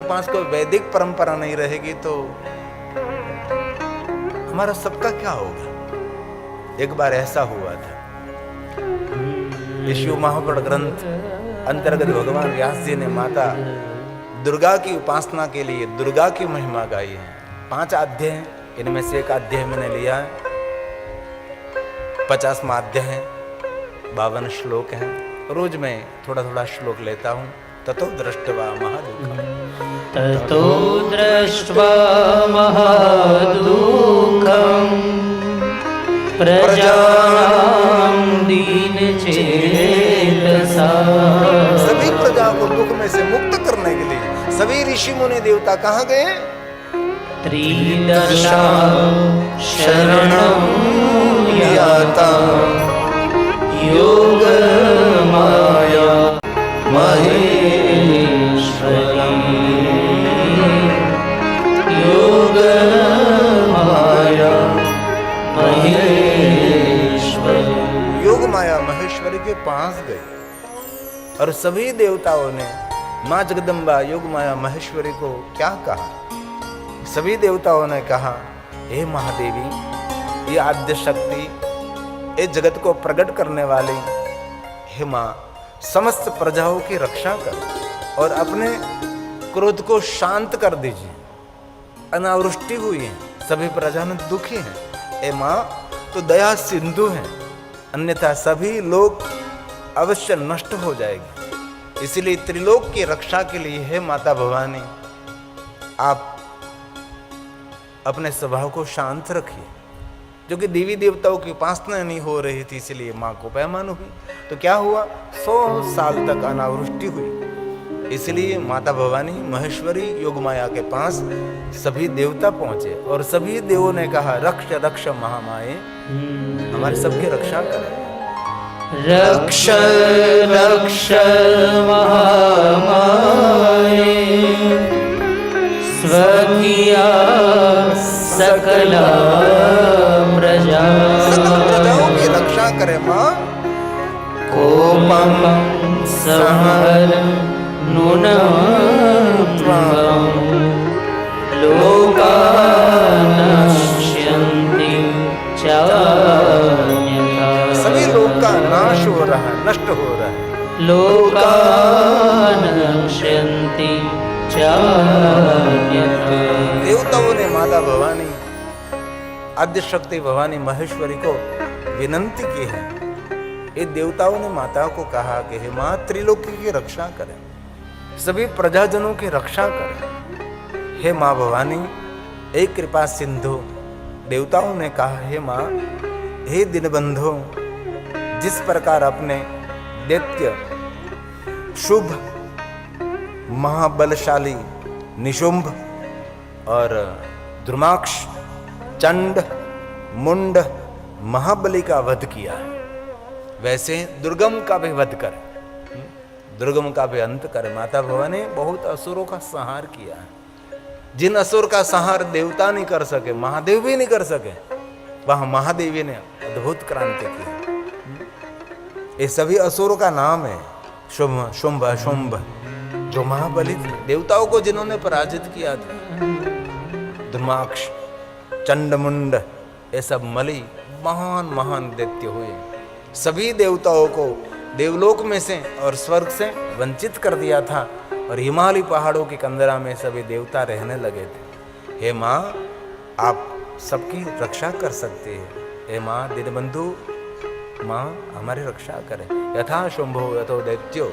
पास कोई वैदिक परंपरा नहीं रहेगी तो हमारा सबका क्या होगा। एक बार ऐसा हुआ था, शिव महापुराण ग्रंथ अंतर्गत भगवान व्यास जी ने माता दुर्गा की उपासना के लिए दुर्गा की महिमा गाई है। 5 अध्याय हैं, इनमें से एक अध्याय मैंने लिया है, 50वां अध्याय है, 52 श्लोक हैं। रोज मैं थोड़ा थोड़ा श्लोक लेता हूँ। ततो दृष्ट्वा महादुःखम्, ततो दृष्ट्वा महादुःखम् प्रजानां दीनचेतसा। सभी प्रजा को दुख में से मुक्त करने के लिए सभी ऋषि मुनि देवता कहाँ गए? त्रिदशा शरणं याता योग माया महेश्वरी, योग माया महेश्वरी। योग माया महेश्वरी के पास गए और सभी देवताओं ने माँ जगदम्बा योग माया महेश्वरी को क्या कहा? सभी देवताओं ने कहा, हे महादेवी, ये आद्य शक्ति, ये जगत को प्रकट करने वाली, हे माँ, समस्त प्रजाओं की रक्षा कर और अपने क्रोध को शांत कर दीजिए। अनावृष्टि हुई है, सभी प्रजा में दुखी हैं। हे माँ, तो दया सिंधु है, अन्यथा सभी लोग अवश्य नष्ट हो जाएंगे। इसलिए त्रिलोक की रक्षा के लिए हे माता भवानी, आप अपने स्वभाव को शांत रखिए। जो कि देवी देवताओं की उपासना नहीं हो रही थी, इसलिए माँ को पैमान हुई। तो क्या हुआ? 100 साल तक अनावृष्टि हुई। इसलिए माता भवानी महेश्वरी योगमाया के पास सभी देवता पहुंचे और सभी देवों ने कहा, रक्ष रक्ष महामाये, हमारे सबकी रक्षा करें। रक्ष रक्ष महामाये स्वकीया सकला प्रजा। सकल प्रजाओं की रक्षा करे माँ। कोपम संहर नूनम लोकानश्यन्ति चान्यथा। सभी लोग का नाश हो रहा है, नष्ट हो रहा है। लोकानश्यन्ति चान्यथा। देवताओं ने माता भवानी आद्य शक्ति भवानी महेश्वरी को विनंती की है। ये देवताओं ने माता को कहा कि हे माँ, त्रिलोकी की रक्षा करें, सभी प्रजाजनों की रक्षा करें। हे माँ भवानी, एक कृपा सिंधु। देवताओं ने कहा, हे माँ, हे दीनबंधु, जिस प्रकार अपने दैत्य शुभ महाबलशाली निशुंभ और द्रुमाक्ष चंड मुंड महाबली का वध किया है, वैसे दुर्गम का भी वध कर, दुर्गम का भी अंत कर। माता भवानी ने बहुत असुरों का संहार किया है। जिन असुर का संहार देवता नहीं कर सके, महादेव भी नहीं कर सके, वह महादेवी ने अद्भुत क्रांति की। ये सभी असुरों का नाम है शुंभ शुंभ अशुंभ, जो महाबली थे, देवताओं को जिन्होंने पराजित किया था। धर्माक्ष चंडमुंड, ये सब मली महान महान दैत्य हुए। सभी देवताओं को देवलोक में से और स्वर्ग से वंचित कर दिया था और हिमालय पहाड़ों की कंदरा में सभी देवता रहने लगे थे। हे माँ, आप सबकी रक्षा कर सकते हैं। हे माँ दीनबंधु, माँ हमारी रक्षा करें। यथा शंभो यतो दैत्यो,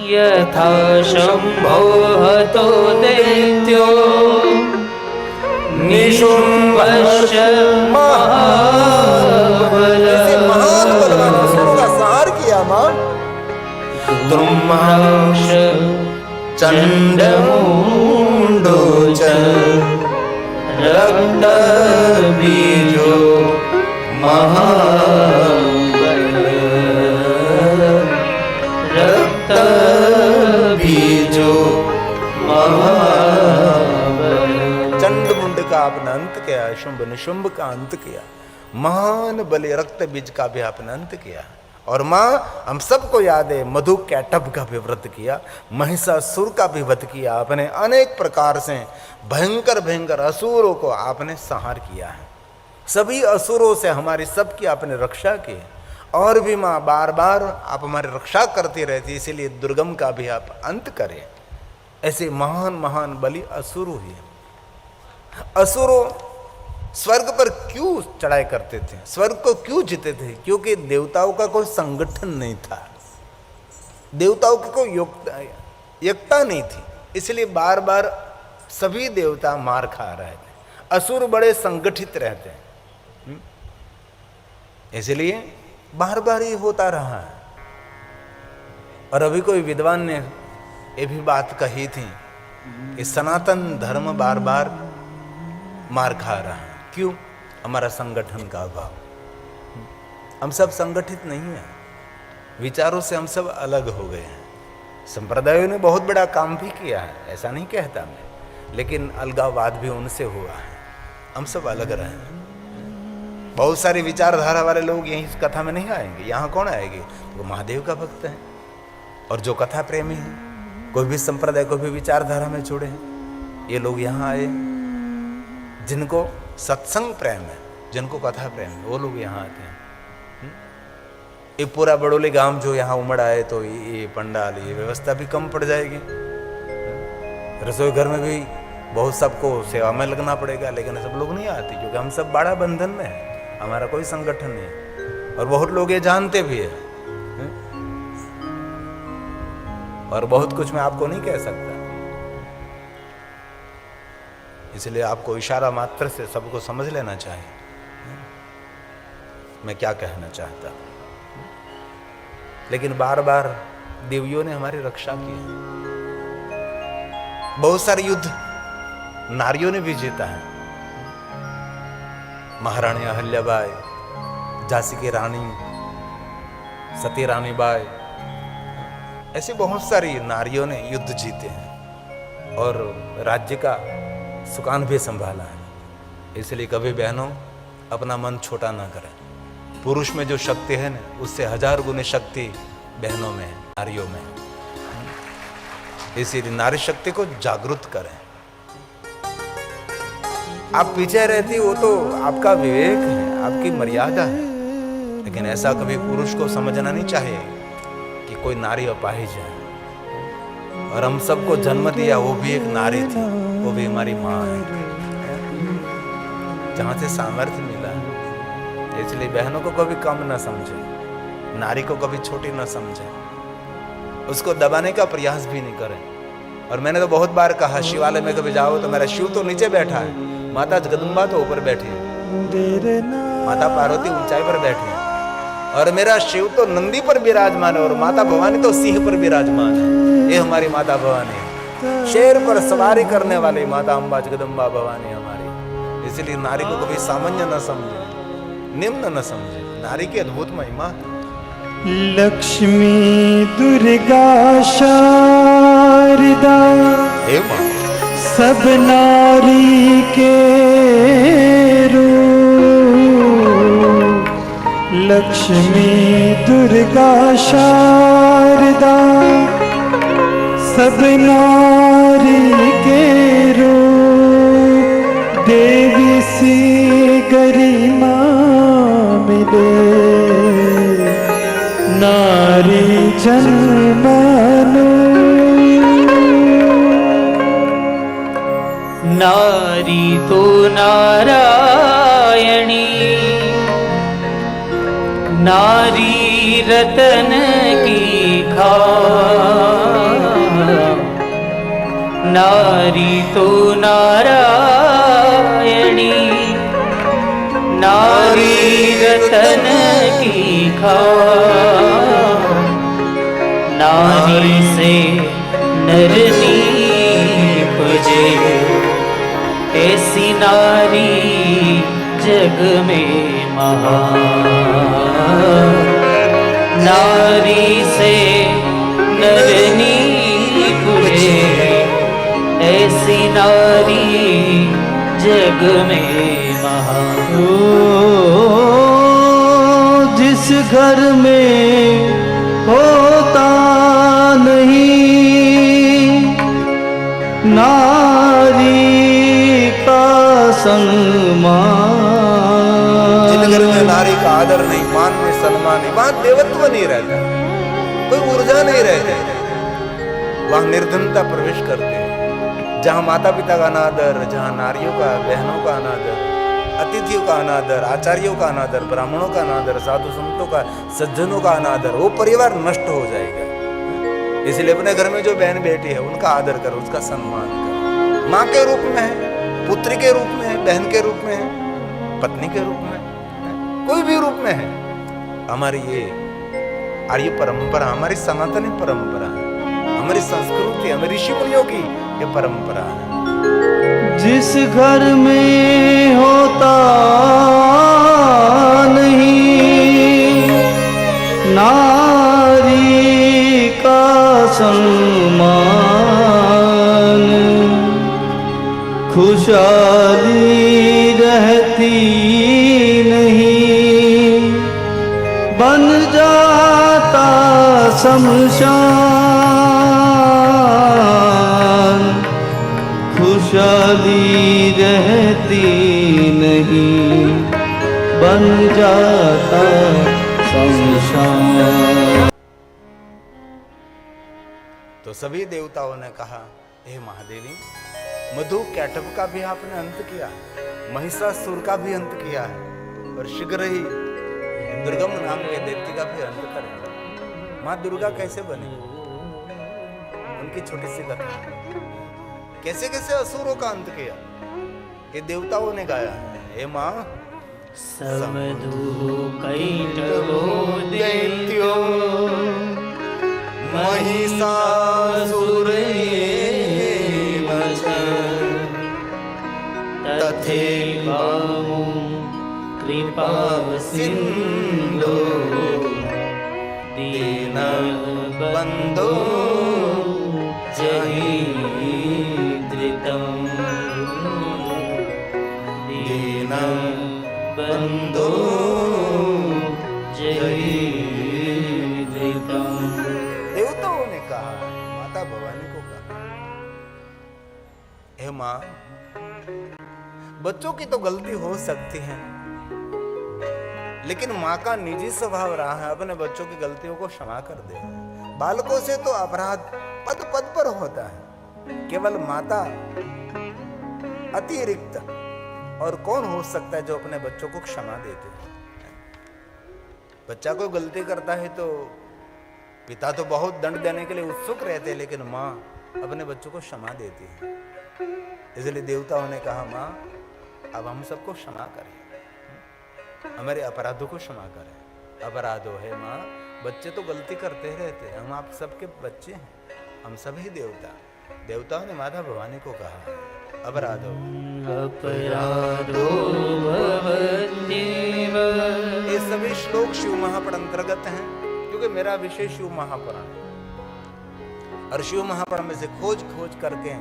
यथा शंभो हतो दैत्यो निशुंभश्च महाबल। महान बलवान असुरों का संहार किया माँ। द्रुमाक्ष चंडमुंडो च रक्तबीजो महाबल। रक्तबीजो महाबल। चंडमुंड का आपने अंत किया, शुंभ निशुंभ का अंत किया, महान बलि रक्त बीज का भी आपने अंत किया। और माँ हम सबको याद है मधु कैटभ का भी व्रत किया, महिषासुर का भी वध किया आपने, अनेक प्रकार से भयंकर भयंकर असुरों को आपने संहार किया है। सभी असुरों से हमारी सबकी आपने रक्षा की, और भी माँ बार बार आप हमारी रक्षा करती रहती, इसीलिए दुर्गम का भी आप अंत करें। ऐसे महान महान बलि असुर हुए। असुरों स्वर्ग पर क्यों चढ़ाई करते थे, स्वर्ग को क्यों जीते थे? क्योंकि देवताओं का कोई संगठन नहीं था, देवताओं की कोई एकता नहीं थी, इसलिए बार बार सभी देवता मार खा रहे थे। असुर बड़े संगठित रहते हैं, इसलिए बार बार ये होता रहा है। और अभी कोई विद्वान ने ये भी बात कही थी कि सनातन धर्म बार बार मार खा रहा है। क्यों? हमारा संगठन का अभाव। हम सब संगठित नहीं है, विचारों से हम सब अलग हो गए हैं। संप्रदायों ने बहुत बड़ा काम भी किया है, ऐसा नहीं कहता मैं, लेकिन अलगाववाद भी उनसे हुआ है। हम सब अलग रहे हैं। बहुत सारी विचारधारा वाले लोग यहीं इस कथा में नहीं आएंगे। यहाँ कौन आएंगे? वो महादेव का भक्त है और जो कथा प्रेमी है, कोई भी संप्रदाय, कोई भी विचारधारा में जुड़े हैं, ये लोग यहाँ आए। जिनको सत्संग प्रेम है, जिनको कथा प्रेम है, वो लोग यहाँ आते हैं। ये पूरा बड़ोली गांव जो यहाँ उमड़ आए तो ये पंडाल, ये व्यवस्था भी कम पड़ जाएगी। रसोई घर में भी बहुत सबको सेवा में लगना पड़ेगा, लेकिन सब लोग नहीं आते क्योंकि हम सब बड़ा बंधन में है, हमारा कोई संगठन नहीं है। और बहुत लोग ये जानते भी है, और बहुत कुछ मैं आपको नहीं कह सकता, इसलिए आपको इशारा मात्र से सबको समझ लेना चाहिए मैं क्या कहना चाहता। लेकिन बार बार देवियों ने हमारी रक्षा की है। बहुत सारे युद्ध नारियों ने भी जीता है। महारानी अहल्याबाई, झांसी की रानी सती रानी बाई, ऐसी बहुत सारी नारियों ने युद्ध जीते हैं और राज्य का सुकान भी संभाला है। इसलिए कभी बहनों अपना मन छोटा ना करें। पुरुष में जो शक्ति है ना, उससे 1000 गुने शक्ति बहनों में है, नारियों में है। इसीलिए नारी शक्ति को जागृत करें। आप पीछे रहती वो तो आपका विवेक है, आपकी मर्यादा है, लेकिन ऐसा कभी पुरुष को समझना नहीं चाहिए कि कोई नारी अपाहिज है। और हम सबको जन्म दिया वो भी एक नारी थी, वो भी हमारी माँ है, जहां से सामर्थ्य मिला है। इसलिए बहनों को कभी कम ना समझे, नारी को कभी छोटी ना समझे, उसको दबाने का प्रयास भी नहीं करें। और मैंने तो बहुत बार कहा, शिवालय में कभी जाओ तो मेरा शिव तो नीचे बैठा है, माता जगदम्बा तो ऊपर बैठी है, माता पार्वती ऊंचाई पर बैठी है, और मेरा शिव तो नंदी पर विराजमान है, और माता भवानी तो सिंह पर विराजमान है। ये हमारी माता भवानी है, शेर पर सवारी करने वाली माता अम्बा जगदम्बा भवानी हमारी। इसलिए नारी को कभी सामान्य न समझे, निम्न न समझे। नारी की अद्भुत महिमा। लक्ष्मी दुर्गा शारदा सब नारी के रूप। लक्ष्मी दुर्गा शारदा सब नारी के रूप। देवी सी गरिमा मिले नारी जन्मनु। नारी तो नारायणी, नारी रतन की खान। नारी तो नारायणी, नारी रतन की खान। नारी से नर नीपजे, ऐसी नारी जग में महान। नारी से नर नीपजे, ऐसी नारी जग में महान। जिस जिस घर में होता नहीं नारी का सम्मान, जिन घर में नारी का आदर नहीं, मान नहीं, सम्मान नहीं, वहां देवत्व नहीं रहता, कोई ऊर्जा नहीं रहती, वहां निर्धनता प्रवेश करते हैं। जहां माता पिता का अनादर, जहां नारियों का, बहनों का अनादर, अतिथियों का अनादर, आचार्यों का अनादर, ब्राह्मणों का अनादर, साधु संतों का, सज्जनों का अनादर, वो परिवार नष्ट हो जाएगा। इसलिए अपने घर में जो बहन बेटी है उनका आदर करो, उसका सम्मान करो। माँ के रूप में है, पुत्री के रूप में है, बहन के रूप में है, पत्नी के रूप में, कोई भी रूप में है। हमारी ये आर्य परंपरा, हमारी सनातनी परंपरा है, हमारी संस्कृति, हमारी ऋषि मुनियों की ये परंपरा है। जिस घर में होता नहीं नारी का सम्मान, खुशहाली रहती नहीं, बन जाता शमशान, खुशहाली रहती नहीं, बन जाता शमशान। तो सभी देवताओं ने कहा, हे महादेवी, मधु कैटभ का भी आपने अंत किया, महिषासुर का भी अंत किया है, और शीघ्र ही दुर्गम नाम के दैत्य का भी अंत करेंगे। माँ दुर्गा कैसे बनी, उनकी छोटी सी कथा, कैसे कैसे असुरों का अंत किया, ये देवताओं ने गाया है। हे माँ, समधु कैटभो दैत्यो महिषासुरेव च तथैव कृपा सिन्धो दीनबन्धो जहीदृतम्, दीनबन्धो जहीदृतम्। देवताओं ने कहा, माता भवानी को कहा, हे माँ, बच्चों की तो गलती हो सकती है, लेकिन माँ का निजी स्वभाव रहा है अपने बच्चों की गलतियों को क्षमा कर दे। बालकों से तो अपराध पद पद पर होता है, केवल माता अतिरिक्त और कौन हो सकता है जो अपने बच्चों को क्षमा देते हैं। बच्चा कोई गलती करता है तो पिता तो बहुत दंड देने के लिए उत्सुक रहते हैं, लेकिन माँ अपने बच्चों को क्षमा देती है। इसलिए देवताओं ने कहा, माँ अब हम सबको क्षमा करें, हमारे अपराधों को क्षमा करें। अपराधो है माँ, बच्चे तो गलती करते रहते हैं, हम आप सबके बच्चे हैं, हम सभी देवता। देवताओं ने माता भवानी को कहा, अपराधो अपराधो भवत्येव। ये सभी श्लोक शिव महापुराण अंतर्गत हैं, क्योंकि मेरा विषय शिव महापुराण है, और शिव महापुराण में से खोज खोज करके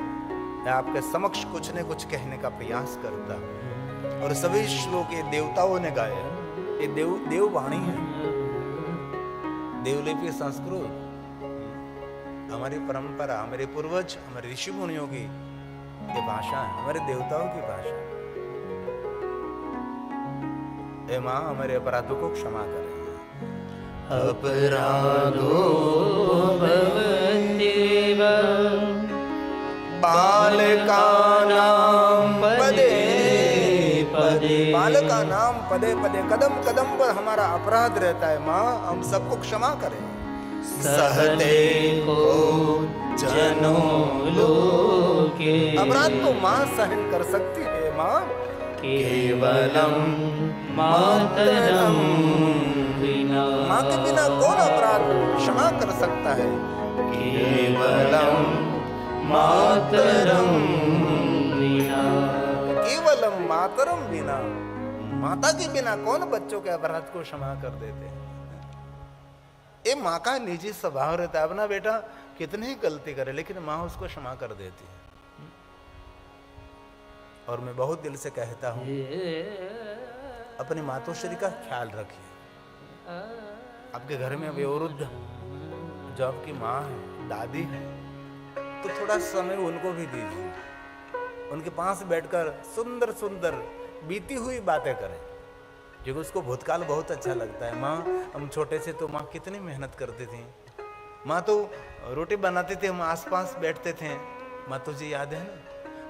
मैं आपके समक्ष कुछ न कुछ कहने का प्रयास करता हूं। और सभी श्लोक ये देवताओं ने गाए, ये देववाणी है, देवलिपि संस्कृत, हमारी परंपरा, हमारे पूर्वज, हमारे ऋषि मुनियों की ये भाषा है, हमारे देवताओं की भाषा। हे माँ, हमारे अपराधों को क्षमा करें। अपराधो भवत्येव बालकानां पदे पदे। बालक का नाम पदे पदे, कदम कदम पर हमारा अपराध रहता है। माँ, हम सबको क्षमा करें। सहते को जनो लोके। अपराध तो माँ सहन कर सकती है। माँ, केवलम मातरम विना। माँ के बिना कौन अपराध क्षमा कर सकता है? केवलम मातरम विना। केवलम मातरम बिना, माता के बिना कौन बच्चों के अपराध को क्षमा कर देते हैं? ये माँ का निजी स्वभाव रहता है। अपना बेटा कितनी ही गलती करे, लेकिन माँ उसको क्षमा कर देती है। और मैं बहुत दिल से कहता हूं, अपनी मातोश्री का ख्याल रखिए। आपके घर में वयोवृद्ध जो आपकी माँ है, दादी है, तो थोड़ा समय उनको भी दीजिए। उनके पास बैठकर सुंदर सुंदर बीती हुई बातें करें, क्योंकि उसको भूतकाल बहुत अच्छा लगता है। माँ, हम छोटे से तो माँ कितनी मेहनत करती थी, माँ तो रोटी बनाती थी, हम आसपास बैठते थे, माँ तुझे याद है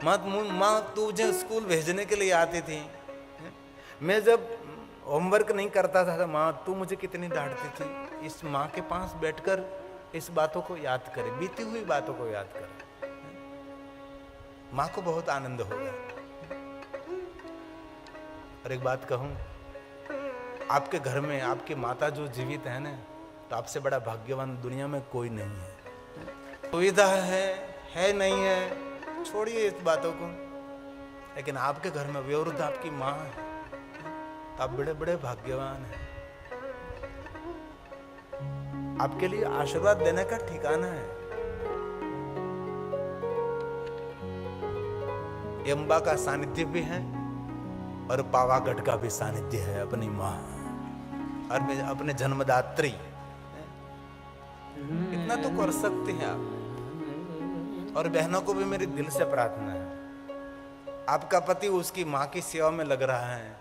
ना, माँ तुझे स्कूल भेजने के लिए आती थी, मैं जब होमवर्क नहीं करता था माँ तू मुझे कितनी डांटती थी। इस माँ के पास बैठकर इस बातों को याद करें, बीती हुई बातों को याद करें, माँ को बहुत आनंद होगा। और एक बात कहूं, आपके घर में आपकी माता जो जीवित है ना, तो आपसे बड़ा भाग्यवान दुनिया में कोई नहीं है। सुविधा है नहीं है, छोड़िए इस बातों को, लेकिन आपके घर में वयोवृद्ध आपकी माँ है, तो आप बड़े बड़े भाग्यवान हैं। आपके लिए आशीर्वाद देने का ठिकाना है। यम्बा का सानिध्य भी है और पावागढ़ का भी सानिध्य है, अपनी माँ और अपने जन्मदात्री। इतना तो कर सकते हैं आप। और बहनों को भी मेरी दिल से प्रार्थना है, आपका पति उसकी माँ की सेवा में लग रहा है,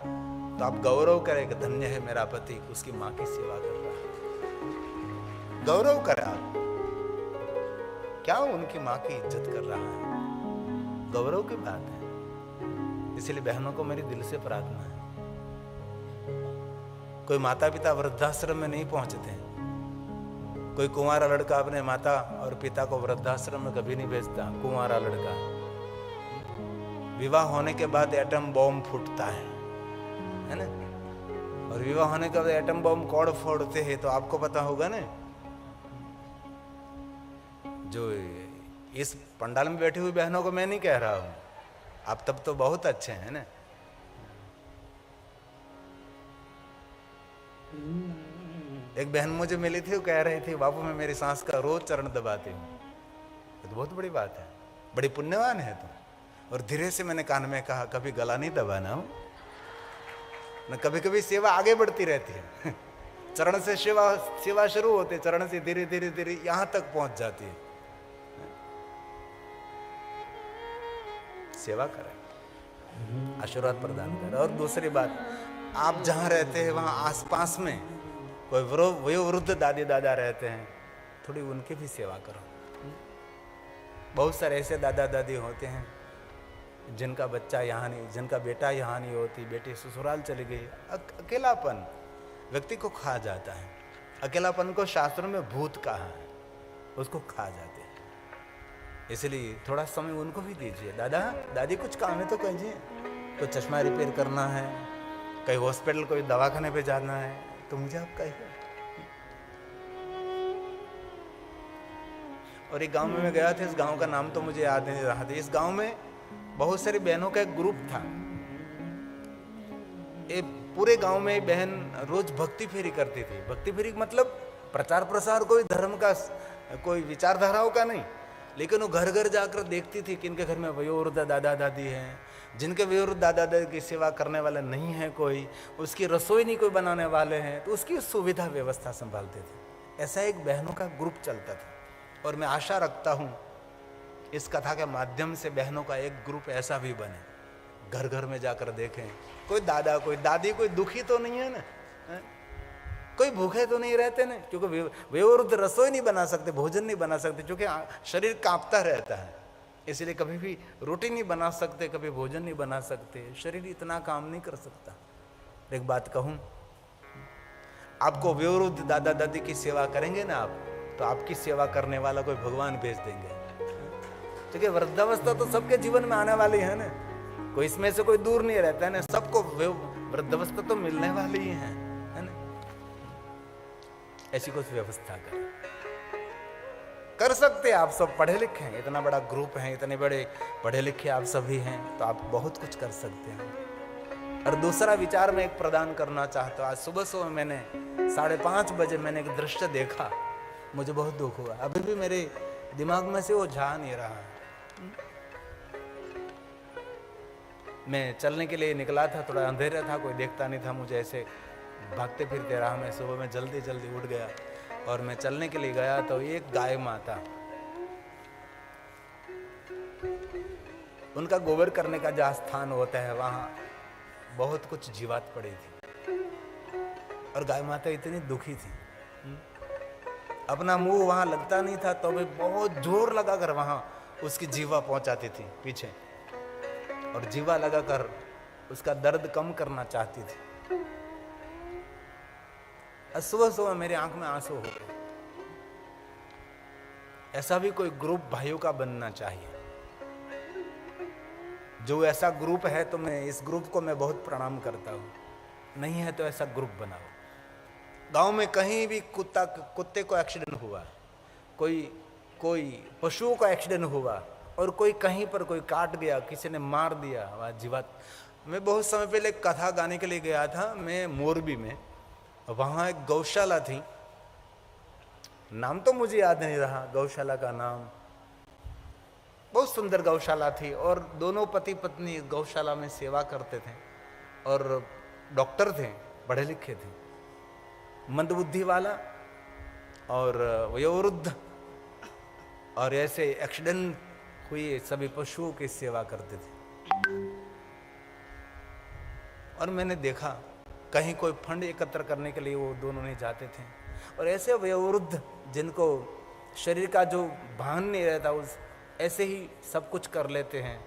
तो आप गौरव करें कि धन्य है मेरा पति, उसकी माँ की सेवा कर रहा है। गौरव करें आप, क्या उनकी माँ की इज्जत कर रहा है, गौरव की बात है। इसलिए बहनों को मेरी दिल से प्रार्थना है, कोई माता पिता वृद्धाश्रम में नहीं पहुंचते, कोई कुंवारा लड़का अपने माता और पिता को वृद्धाश्रम में कभी नहीं भेजता। कुंवारा लड़का विवाह होने के बाद एटम बॉम्ब फूटता है ना, और विवाह होने के बाद एटम बॉम्ब कौन फोड़ते हैं तो आपको पता होगा ना। जो इस पंडाल में बैठी हुई बहनों को मैं नहीं कह रहा हूं, आप तब तो बहुत अच्छे हैं ना। एक बहन मुझे मिली थी, वो कह रही थी बापू मैं मेरी सास का रोज चरण दबाती हूँ। तो बहुत बड़ी बात है, बड़ी पुण्यवान है तुम। और धीरे से मैंने कान में कहा कभी गला नहीं दबाना हो न, कभी कभी सेवा आगे बढ़ती रहती है। चरण से सेवा शुरू होती है, चरण से धीरे धीरे धीरे यहां तक पहुंच जाती है। सेवा करें, आशीर्वाद प्रदान करें। और दूसरी बात, आप जहां रहते हैं वहां आसपास में कोई वयोवृद्ध दादी दादा रहते हैं, थोड़ी उनकी भी सेवा करो। बहुत सारे ऐसे दादा दादी होते हैं जिनका बच्चा यहाँ नहीं, जिनका बेटा यहाँ नहीं होती, बेटी ससुराल चली गई। अकेलापन व्यक्ति को खा जाता है। अकेलापन को शास्त्रों में भूत कहा है, उसको खा जाते हैं। इसलिए थोड़ा समय उनको भी दीजिए। दादा दादी कुछ काम है तो कहिए, तो चश्मा रिपेयर करना है, कहीं हॉस्पिटल कोई दवाखाने पे जाना है तो मुझे आप कहिए। और एक गांव में मैं गया था, इस गांव का नाम तो मुझे याद नहीं रहा था। इस गांव में बहुत सारी बहनों का एक ग्रुप था। ये पूरे गांव में बहन रोज भक्ति फेरी करती थी। भक्ति फेरी मतलब प्रचार प्रसार कोई धर्म का, कोई विचारधाराओं का नहीं, लेकिन वो घर घर जाकर देखती थी कि इनके घर में वयोवृद्ध दादा दादी हैं, जिनके वयोवृद्ध दादा दादी की सेवा करने वाला नहीं है कोई, उसकी रसोई नहीं कोई बनाने वाले हैं, तो उसकी सुविधा व्यवस्था संभालते थे। ऐसा एक बहनों का ग्रुप चलता था। और मैं आशा रखता हूँ इस कथा के माध्यम से बहनों का एक ग्रुप ऐसा भी बने, घर घर में जाकर देखें कोई दादा कोई दादी कोई दुखी तो नहीं है ना, कोई भूखे तो नहीं रहते ना, क्योंकि वयोवृद्ध रसोई नहीं बना सकते, भोजन नहीं बना सकते, क्योंकि शरीर कांपता रहता है, इसलिए कभी भी रोटी नहीं बना सकते, कभी भोजन नहीं बना सकते, शरीर इतना काम नहीं कर सकता। एक बात कहूँ, आपको वयोवृद्ध दादा दादी की सेवा करेंगे ना आप, तो आपकी सेवा करने वाला कोई भगवान भेज देंगे। क्योंकि वृद्धावस्था तो सबके जीवन में आने वाली है ना, कोई इसमें से कोई दूर नहीं रहता है ना, सबको वृद्धावस्था तो मिलने वाली ही है ना। ऐसी कुछ व्यवस्था कर सकते हैं आप। सब पढ़े लिखे हैं, इतना बड़ा ग्रुप है, इतने बड़े पढ़े लिखे आप सभी हैं, तो आप बहुत कुछ कर सकते हैं। और दूसरा विचार मैं एक प्रदान करना चाहता हूँ। आज सुबह सुबह मैंने 5:30 बजे मैंने एक दृश्य देखा, मुझे बहुत दुख हुआ। अभी भी मेरे दिमाग में से वो जा नहीं रहा। मैं चलने के लिए निकला था, थोड़ा अंधेरा था, कोई देखता नहीं था मुझे, ऐसे भागते फिरते रहा। मैं सुबह में जल्दी जल्दी उठ गया और मैं चलने के लिए गया तो एक गाय माता, उनका गोबर करने का जहाँ स्थान होता है वहाँ बहुत कुछ जीवात पड़ी थी और गाय माता इतनी दुखी थी, अपना मुंह वहाँ लगता नहीं था तो भी बहुत जोर लगाकर वहाँ उसकी जीवा पहुँचाती थी पीछे और जीवा लगाकर उसका दर्द कम करना चाहती थी। सुबह सुबह मेरी आंख में आंसू हो गए। ऐसा भी कोई ग्रुप भाइयों का बनना चाहिए। जो ऐसा ग्रुप है तो मैं इस ग्रुप को मैं बहुत प्रणाम करता हूँ। नहीं है तो ऐसा ग्रुप बनाओ। गांव में कहीं भी कुत्ते को एक्सीडेंट हुआ, कोई पशुओं का एक्सीडेंट हुआ और कोई कहीं पर कोई काट गया, किसी ने मार दिया, वह जीवात। मैं बहुत समय पहले कथा गाने के लिए गया था, मैं मोरबी में, वहाँ एक गौशाला थी, नाम तो मुझे याद नहीं रहा गौशाला का नाम। बहुत सुंदर गौशाला थी और दोनों पति पत्नी गौशाला में सेवा करते थे और डॉक्टर थे, पढ़े लिखे थे, मंदबुद्धि वाला और वयोवृद्ध, और ऐसे एक्सीडेंट हुए सभी पशुओं की सेवा करते थे। और मैंने देखा कहीं कोई फंड एकत्र करने के लिए वो दोनों नहीं जाते थे और ऐसे वयोवृद्ध जिनको शरीर का जो भान नहीं रहता उस ऐसे ही सब कुछ कर लेते हैं।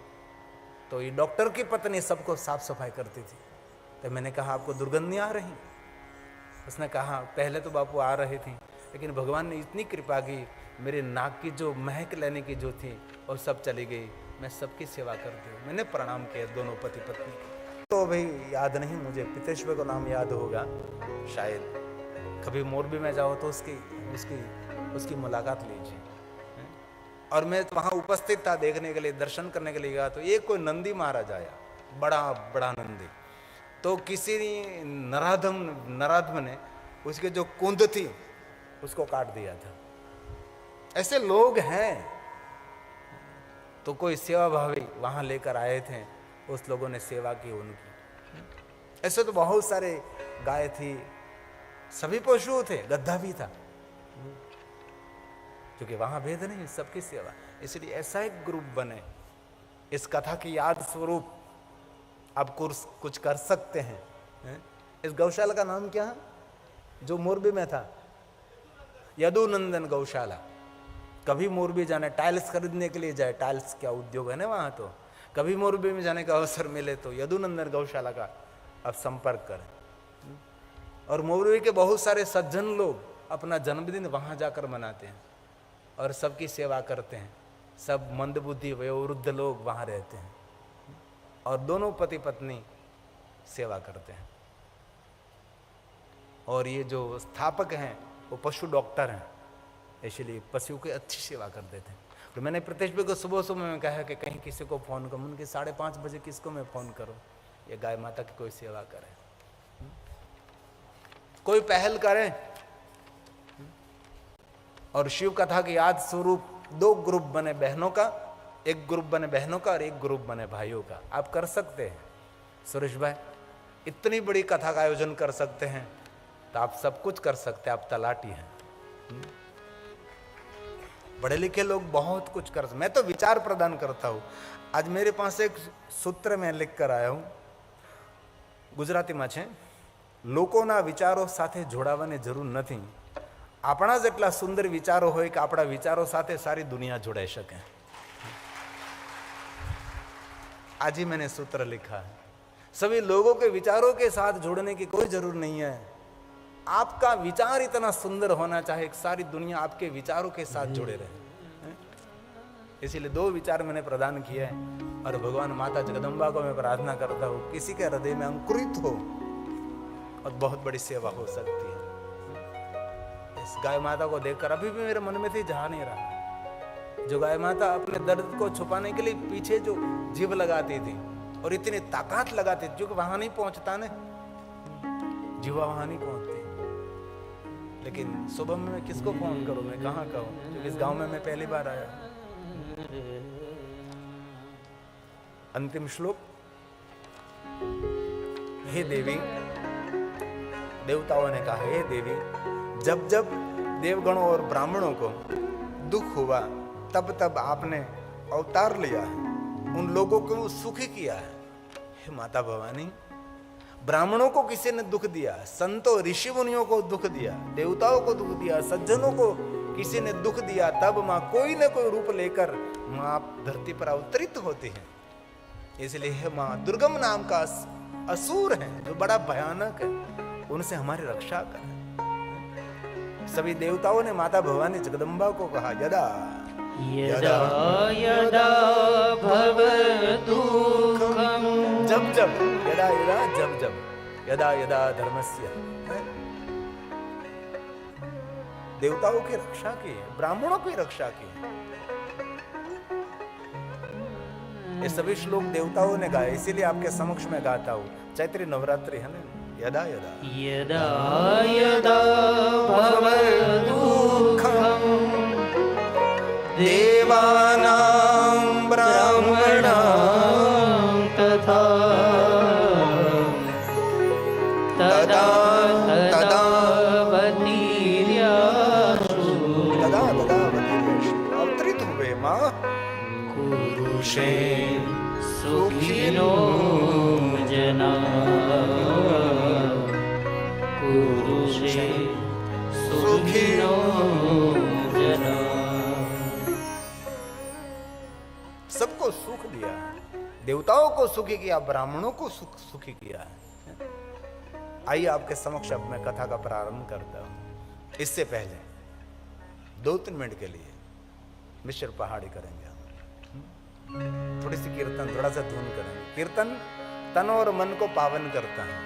तो ये डॉक्टर की पत्नी सबको साफ सफाई करती थी। तो मैंने कहा आपको दुर्गंध नहीं आ रही? उसने कहा पहले तो बापू आ रही थी, लेकिन भगवान ने इतनी कृपा की, मेरे नाक की जो महक लेने की जो थी वो सब चली गई। मैं सबकी सेवा करती हूँ। मैंने प्रणाम किया दोनों पति पत्नी को। तो भाई याद नहीं मुझे, पितेश्वर को नाम याद होगा शायद। कभी मोरबी में जाओ तो उसकी मुलाकात लीजिए। और मैं वहाँ उपस्थित था देखने के लिए, दर्शन करने के लिए गया तो एक कोई नंदी महाराज आया, बड़ा बड़ा नंदी। तो किसी नराधम ने उसके जो कुंद थी उसको काट दिया था। ऐसे लोग हैं। तो कोई सेवा भावी वहाँ लेकर आए थे, उस लोगों ने सेवा की उनकी। ऐसे तो बहुत सारे गाय थी, सभी पशु थे, गधा भी था, क्योंकि वहां भेद नहीं, सबकी सेवा। इसलिए ऐसा एक ग्रुप बने, इस कथा की याद स्वरूप आप कुछ कर सकते हैं। इस गौशाला का नाम क्या है जो मोरबी में था? यदुनंदन गौशाला। कभी मोरबी जाने, टाइल्स खरीदने के लिए जाए, टाइल्स क्या उद्योग है ना वहाँ, तो कभी मोरबी में जाने का अवसर मिले तो यदुनंदन गौशाला का आप संपर्क करें। और मोरबी के बहुत सारे सज्जन लोग अपना जन्मदिन वहाँ जाकर मनाते हैं और सबकी सेवा करते हैं। सब मंदबुद्धि वयोवृद्ध लोग वहाँ रहते हैं और दोनों पति पत्नी सेवा करते हैं। और ये जो स्थापक हैं वो पशु डॉक्टर हैं, इसलिए पशुओं की अच्छी सेवा कर देते हैं। तो मैंने प्रत्येश को सुबह सुबह में कहा कि कहीं किसी को फ़ोन करूँ, उनके 5:30 बजे किसको मैं फ़ोन करूँ? ये गाय माता की कोई सेवा करे, कोई पहल करें। और शिव कथा की याद स्वरूप 2 ग्रुप बने बहनों का, एक ग्रुप बने बहनों का और एक ग्रुप बने भाइयों का। आप कर सकते हैं सुरेश भाई, इतनी बड़ी कथा का आयोजन कर सकते हैं तो आप सब कुछ कर सकते हैं। आप तलाटी हैं, पढ़े लिखे लोग बहुत कुछ कर सकते। मैं तो विचार प्रदान करता हूँ। आज मेरे पास एक सूत्र मैं लिख कर आया हूँ, ગુજરાતીમાં છે, લોકોના વિચારો સાથે જોડાવાની જરૂર નથી, આપણા જેટલા સુંદર વિચારો હોય કે આપણા વિચારો સાથે સારી દુનિયા જોડાઈ શકે। आज ही मैंने सूत्र लिखा है, सभी लोगों के विचारों के साथ जुड़ने की कोई जरूर नहीं है। आपका विचार इतना सुंदर होना चाहिए कि सारी दुनिया आपके विचारों के साथ जुड़े रहे। इसीलिए 2 विचार मैंने प्रदान किए हैं और भगवान माता जगदम्बा को मैं प्रार्थना करता हूँ किसी के हृदय में अंकुरित हो और बहुत बड़ी सेवा हो सकती है। इस गाय माता को देखकर अभी भी मेरे मन में से जा नहीं रहा। जो गाय माता अपने दर्द को छुपाने के लिए पीछे जो जीभ लगाती थी और इतनी ताकत लगाती थी, जो कि वहां नहीं पहुंचता ना, जीवा वहां नहीं पहुंचती। लेकिन सुबह में मैं किसको फोन करूं, मैं कहाँ कहूँ, क्योंकि इस गांव में मैं पहली बार आया। अंतिम श्लोक। हे देवी, देवताओं ने कहा, हे देवी, जब जब देवगणों और ब्राह्मणों को दुख हुआ तब तब आपने अवतार लिया है, उन लोगों को सुखी किया है। हे माता भवानी, ब्राह्मणों को किसी ने दुख दिया, संतों ऋषि मुनियों को दुख दिया, देवताओं को दुख दिया, सज्जनों को किसी ने दुख दिया, तब माँ कोई न कोई रूप लेकर माँ आप धरती पर अवतरित होती हैं। इसलिए हे माँ, दुर्गम नाम का असुर है जो बड़ा भयानक है, उनसे हमारी रक्षा कर। सभी देवताओं ने माता भवानी जगदम्बा को कहा, यदा यदा यदा भवदुःखं जब जब, यदा यदा जब जब, यदा यदा धर्मस्य, देवताओं की रक्षा की, ब्राह्मणों की रक्षा की। ये सभी श्लोक देवताओं ने गाए, इसीलिए आपके समक्ष में गाता हूं। चैत्री नवरात्रि है ना, यदा यदा यदा यदा भवदुःखं देवानां ब्राह्मणां तथा तदा तदा वतीर्याशु तदा तदा वतीर्याशु अवतरित हुए माँ। कुरुषे सुखिनो जना, कुरुषे सुखिनो जना। सबको सुख दिया, देवताओं को सुखी किया, ब्राह्मणों को सुखी किया है। आइए आपके समक्ष अब मैं कथा का प्रारंभ करता हूं। इससे पहले 2-3 मिनट के लिए मिश्र पहाड़ी करेंगे, थोड़ी सी कीर्तन, थोड़ा सा धुन करेंगे। कीर्तन तन और मन को पावन करता है।